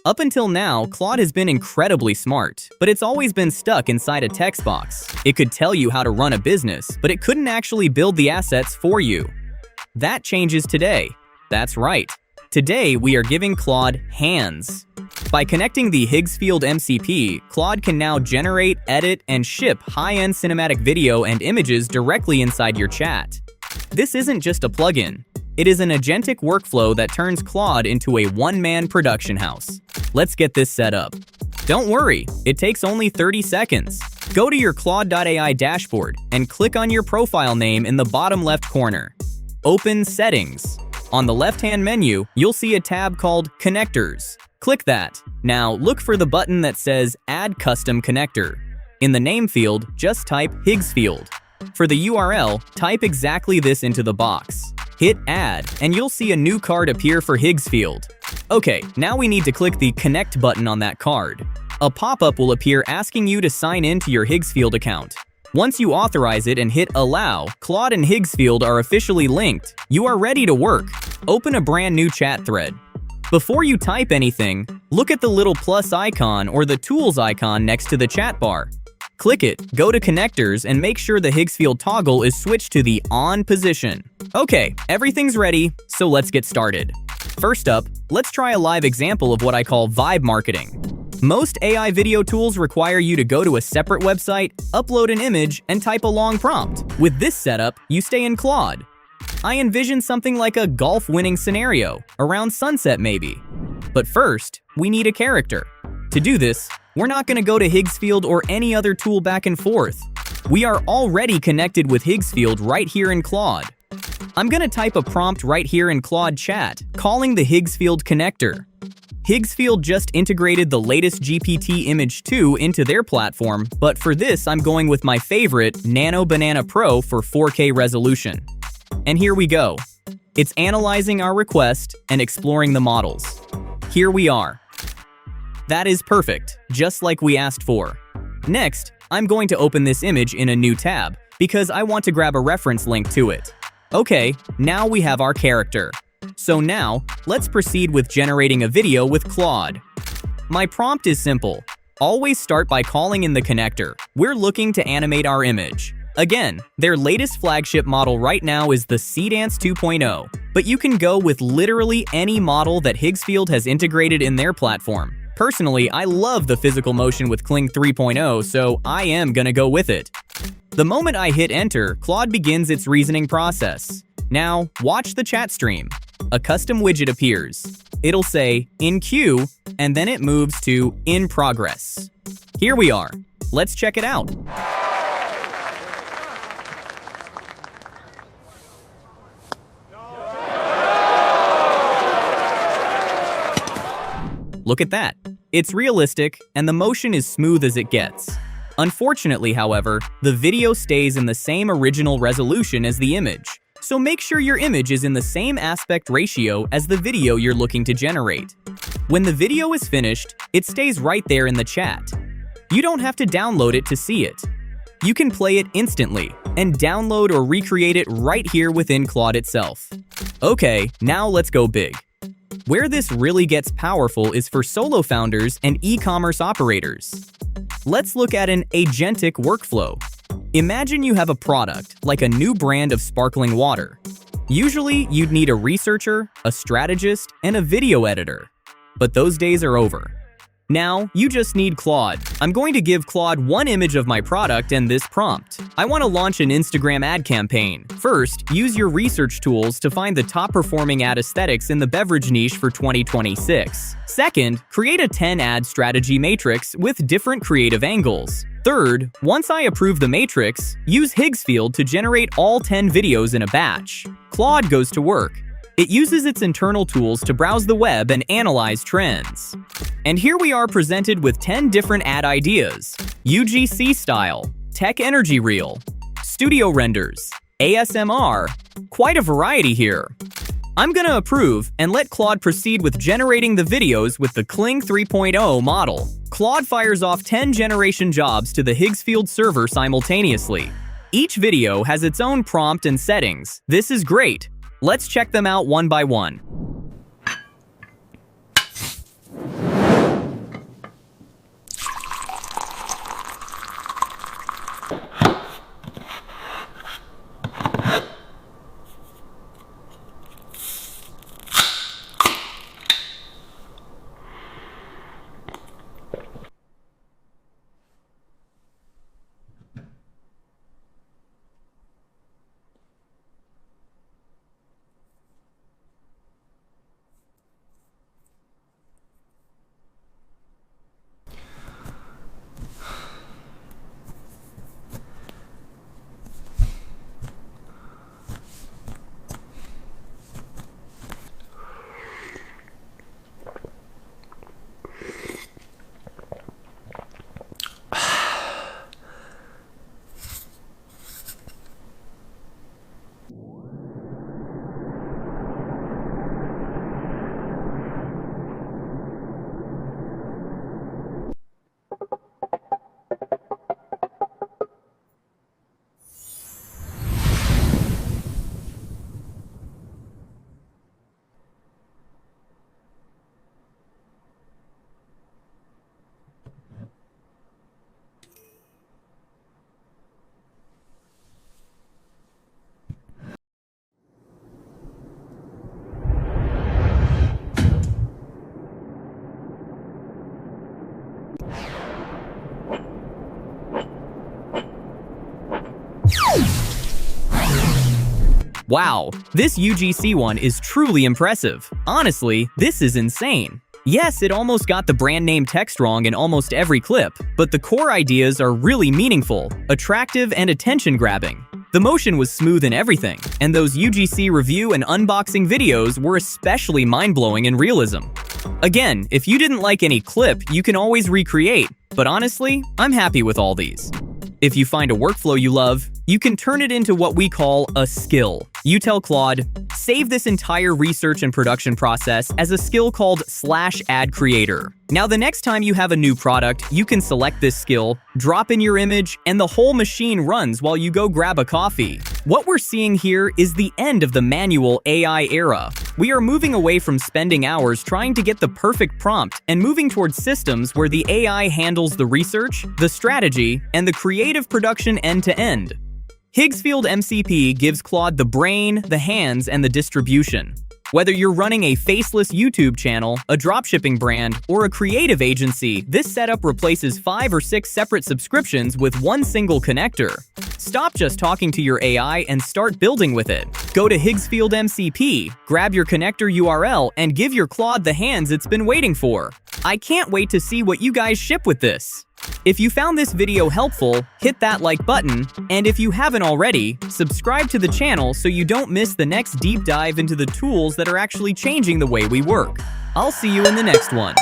Up until now, Claude has been incredibly smart, but it's always been stuck inside a text box. It could tell you how to run a business, but it couldn't actually build the assets for you. That changes today. That's right. Today, we are giving Claude hands. By connecting the Higgsfield MCP, Claude can now generate, edit, and ship high-end cinematic video and images directly inside your chat. This isn't just a plugin. It is an agentic workflow that turns Claude into a one-man production house. Let's get this set up. Don't worry, it takes only 30 seconds. Go to your Claude.ai dashboard and click on your profile name in the bottom left corner. Open Settings. On the left-hand menu, you'll see a tab called Connectors. Click that. Now, look for the button that says Add Custom Connector. In the name field, just type Higgsfield. For the URL, type exactly this into the box. Hit Add, and you'll see a new card appear for Higgsfield. Okay, now we need to click the Connect button on that card. A pop-up will appear asking you to sign in to your Higgsfield account. Once you authorize it and hit Allow, Claude and Higgsfield are officially linked. You are ready to work. Open a brand new chat thread. Before you type anything, look at the little plus icon or the tools icon next to the chat bar. Click it, go to Connectors, and make sure the Higgsfield toggle is switched to the On position. Okay, everything's ready, so let's get started. First up, let's try a live example of what I call vibe marketing. Most AI video tools require you to go to a separate website, upload an image, and type a long prompt. With this setup, you stay in Claude. I envision something like a golf-winning scenario, around sunset maybe. But first, we need a character. To do this, we're not going to go to Higgsfield or any other tool back and forth. We are already connected with Higgsfield right here in Claude. I'm going to type a prompt right here in Claude chat, calling the Higgsfield connector. Higgsfield just integrated the latest GPT Image 2 into their platform, but for this I'm going with my favorite, Nano Banana Pro for 4K resolution. And here we go. It's analyzing our request and exploring the models. Here we are. That is perfect, just like we asked for. Next, I'm going to open this image in a new tab, because I want to grab a reference link to it. Okay, now we have our character. So now, let's proceed with generating a video with Claude. My prompt is simple. Always start by calling in the connector. We're looking to animate our image. Again, their latest flagship model right now is the Seedance 2.0, but you can go with literally any model that Higgsfield has integrated in their platform. Personally, I love the physical motion with Kling 3.0, so I am gonna go with it. The moment I hit enter, Claude begins its reasoning process. Now, watch the chat stream. A custom widget appears. It'll say, in queue, and then it moves to in progress. Here we are. Let's check it out. Look at that. It's realistic, and the motion is smooth as it gets. Unfortunately, however, the video stays in the same original resolution as the image. So make sure your image is in the same aspect ratio as the video you're looking to generate. When the video is finished, it stays right there in the chat. You don't have to download it to see it. You can play it instantly and download or recreate it right here within Claude itself. Okay, now let's go big. Where this really gets powerful is for solo founders and e-commerce operators. Let's look at an agentic workflow. Imagine you have a product, like a new brand of sparkling water. Usually, you'd need a researcher, a strategist, and a video editor. But those days are over. Now, you just need Claude. I'm going to give Claude one image of my product and this prompt. I want to launch an Instagram ad campaign. First, use your research tools to find the top-performing ad aesthetics in the beverage niche for 2026. Second, create a 10 ad strategy matrix with different creative angles. Third, once I approve the matrix, use Higgsfield to generate all 10 videos in a batch. Claude goes to work. It uses its internal tools to browse the web and analyze trends. And here we are presented with 10 different ad ideas: UGC style, tech energy reel, studio renders, ASMR, quite a variety here. I'm gonna approve and let Claude proceed with generating the videos with the Kling 3.0 model. Claude fires off 10 generation jobs to the Higgsfield server simultaneously. Each video has its own prompt and settings. This is great. Let's check them out one by one. Wow, this UGC one is truly impressive. Honestly, this is insane. Yes, it almost got the brand name text wrong in almost every clip, but the core ideas are really meaningful, attractive, and attention-grabbing. The motion was smooth in everything, and those UGC review and unboxing videos were especially mind-blowing in realism. Again, if you didn't like any clip, you can always recreate, but honestly, I'm happy with all these. If you find a workflow you love, you can turn it into what we call a skill. You tell Claude, save this entire research and production process as a skill called /ad creator. Now the next time you have a new product, you can select this skill, drop in your image, and the whole machine runs while you go grab a coffee. What we're seeing here is the end of the manual AI era. We are moving away from spending hours trying to get the perfect prompt and moving towards systems where the AI handles the research, the strategy, and the creative production end-to-end. Higgsfield MCP gives Claude the brain, the hands, and the distribution. Whether you're running a faceless YouTube channel, a dropshipping brand, or a creative agency, this setup replaces 5 or 6 separate subscriptions with one single connector. Stop just talking to your AI and start building with it. Go to Higgsfield MCP, grab your connector URL, and give your Claude the hands it's been waiting for. I can't wait to see what you guys ship with this. If you found this video helpful, hit that like button, and if you haven't already, subscribe to the channel so you don't miss the next deep dive into the tools that are actually changing the way we work. I'll see you in the next one.